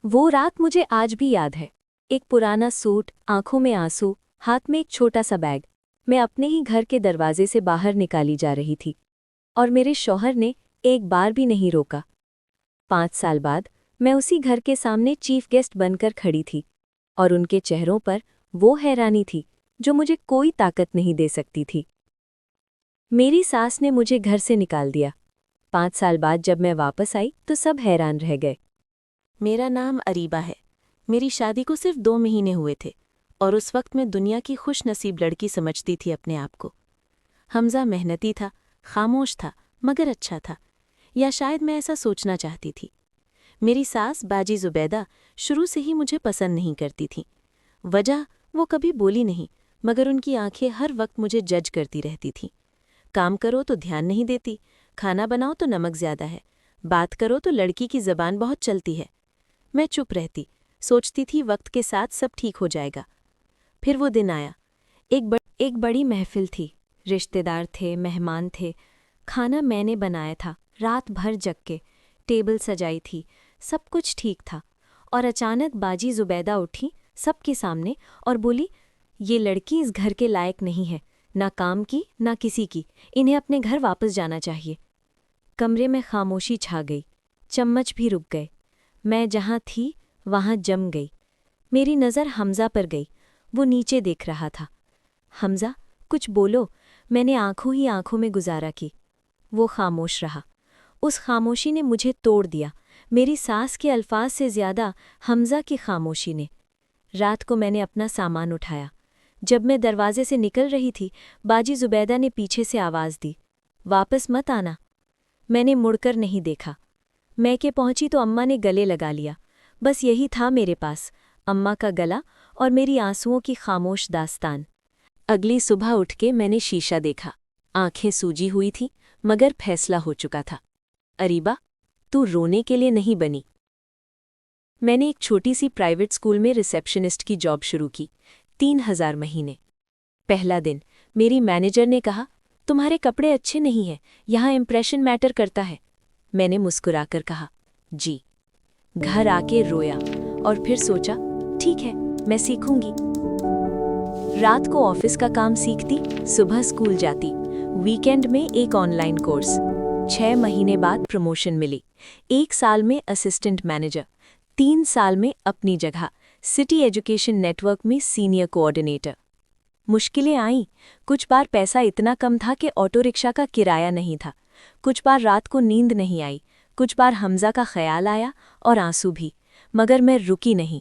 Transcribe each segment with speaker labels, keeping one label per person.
Speaker 1: वो रात मुझे आज भी याद है। एक पुराना सूट, आंखों में आंसू, हाथ में एक छोटा सा बैग। मैं अपने ही घर के दरवाजे से बाहर निकाली जा रही थी और मेरे शौहर ने एक बार भी नहीं रोका। 5 साल बाद मैं उसी घर के सामने चीफ गेस्ट बनकर खड़ी थी और उनके चेहरों पर वो हैरानी थी जो मुझे कोई ताकत नहीं दे सकती थी। मेरी सास ने मुझे घर से निकाल दिया। 5 साल बाद जब मैं वापस आई तो सब हैरान रह गए।
Speaker 2: मेरा नाम अरीबा है। मेरी शादी को सिर्फ 2 महीने हुए थे और उस वक्त मैं दुनिया की खुशनसीब लड़की समझती थी अपने आप को। हमजा मेहनती था, खामोश था, मगर अच्छा था, या शायद मैं ऐसा सोचना चाहती थी। मेरी सास बाजी जुबैदा शुरू से ही मुझे पसंद नहीं करती थी। वजह वो कभी बोली नहीं, मगर उनकी आंखें हर वक्त मुझे जज करती रहती थीं। काम करो तो ध्यान नहीं देती, खाना बनाओ तो नमक ज्यादा है, बात करो तो लड़की की ज़बान बहुत चलती है। मैं चुप रहती, सोचती थी वक्त के साथ सब ठीक हो जाएगा। फिर वो दिन आया। एक बड़ी महफिल थी, रिश्तेदार थे, मेहमान थे। खाना मैंने बनाया था, रात भर जग के, टेबल सजाई थी, सब कुछ ठीक था। और अचानक बाजी जुबैदा उठी सबके सामने और बोली, ये लड़की इस घर के लायक नहीं है, ना काम की ना किसी की, इन्हें अपने घर वापस जाना चाहिए। कमरे में खामोशी छा गई, चम्मच भी रुक गए। मैं जहाँ थी वहाँ जम गई। मेरी नज़र हमजा पर गई। वो नीचे देख रहा था। हमजा, कुछ बोलो, मैंने आंखों ही आंखों में गुजारा की। वो खामोश रहा। उस खामोशी ने मुझे तोड़ दिया, मेरी सास के अल्फाज से ज़्यादा हमजा की खामोशी ने। रात को मैंने अपना सामान उठाया। जब मैं दरवाजे से निकल रही थी, बाजी जुबैदा ने पीछे से आवाज़ दी, वापस मत आना। मैंने मुड़कर नहीं देखा। मैके पहुंची तो अम्मा ने गले लगा लिया। बस यही था मेरे पास, अम्मा का गला और मेरी आंसुओं की खामोश दास्तान। अगली सुबह उठ के मैंने शीशा देखा। आंखें सूजी हुई थी, मगर फैसला हो चुका था। अरीबा, तू रोने के लिए नहीं बनी। मैंने एक छोटी सी प्राइवेट स्कूल में रिसेप्शनिस्ट की जॉब शुरू की। 3,000 महीने। पहला दिन मेरी मैनेजर ने कहा, तुम्हारे कपड़े अच्छे नहीं हैं, यहाँ इम्प्रेशन मैटर करता है। मैंने मुस्कुराकर कहा, जी। घर आके रोया और फिर सोचा, ठीक है, मैं सीखूंगी। रात को ऑफिस का काम सीखती, सुबह स्कूल जाती, वीकेंड में एक ऑनलाइन कोर्स। 6 महीने बाद प्रमोशन मिली। 1 साल में असिस्टेंट मैनेजर, 3 साल में अपनी जगह सिटी एजुकेशन नेटवर्क में सीनियर कोऑर्डिनेटर। मुश्किलें आईं। कुछ बार पैसा इतना कम था कि ऑटो रिक्शा का किराया नहीं था। कुछ बार रात को नींद नहीं आई। कुछ बार हमजा का ख्याल आया और आंसू भी, मगर मैं रुकी नहीं।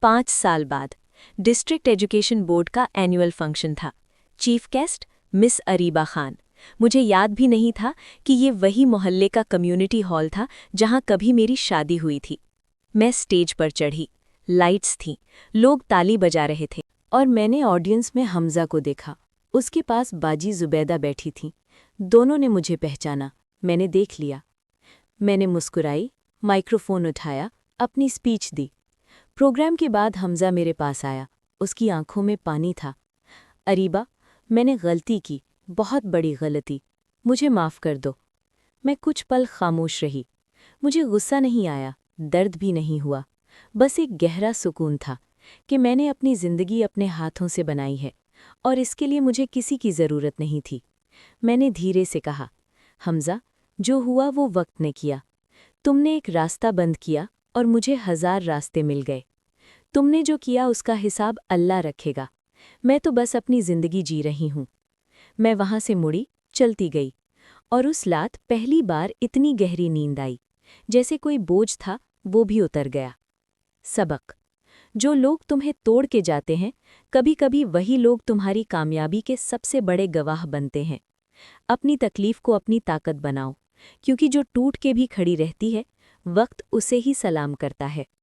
Speaker 2: 5 साल बाद डिस्ट्रिक्ट एजुकेशन बोर्ड का एनुअल फंक्शन था। Chief guest miss Areeba Khan. मुझे याद भी नहीं था कि ये वही मोहल्ले का कम्युनिटी हॉल था जहां कभी मेरी शादी हुई थी। मैं स्टेज पर चढ़ी, लाइट्स थीं, लोग ताली बजा रहे थे और मैंने ऑडियंस में हमजा को देखा। उसके पास बाजी जुबैदा बैठी थीं। दोनों ने मुझे पहचाना। मैंने देख लिया। मैंने मुस्कुराई, माइक्रोफोन उठाया, अपनी स्पीच दी। प्रोग्राम के बाद हमजा मेरे पास आया। उसकी आंखों में पानी था। अरीबा, मैंने गलती की, बहुत बड़ी गलती। मुझे माफ़ कर दो। मैं कुछ पल खामोश रही। मुझे गुस्सा नहीं आया, दर्द भी नहीं हुआ, बस एक गहरा सुकून था कि मैंने अपनी ज़िंदगी अपने हाथों से बनाई है और इसके लिए मुझे किसी की ज़रूरत नहीं थी। मैंने धीरे से कहा, हमजा, जो हुआ वो वक्त ने किया। तुमने एक रास्ता बंद किया और मुझे 1000 रास्ते मिल गए। तुमने जो किया उसका हिसाब अल्लाह रखेगा। मैं तो बस अपनी ज़िंदगी जी रही हूँ। मैं वहाँ से मुड़ी, चलती गई और उस रात पहली बार इतनी गहरी नींद आई, जैसे कोई बोझ था वो भी उतर गया। सबक: जो लोग तुम्हें तोड़ के जाते हैं, कभी-कभी वही लोग तुम्हारी कामयाबी के सबसे बड़े गवाह बनते हैं। अपनी तकलीफ को अपनी ताकत बनाओ, क्योंकि जो टूट के भी खड़ी रहती है, वक्त उसे ही सलाम करता है।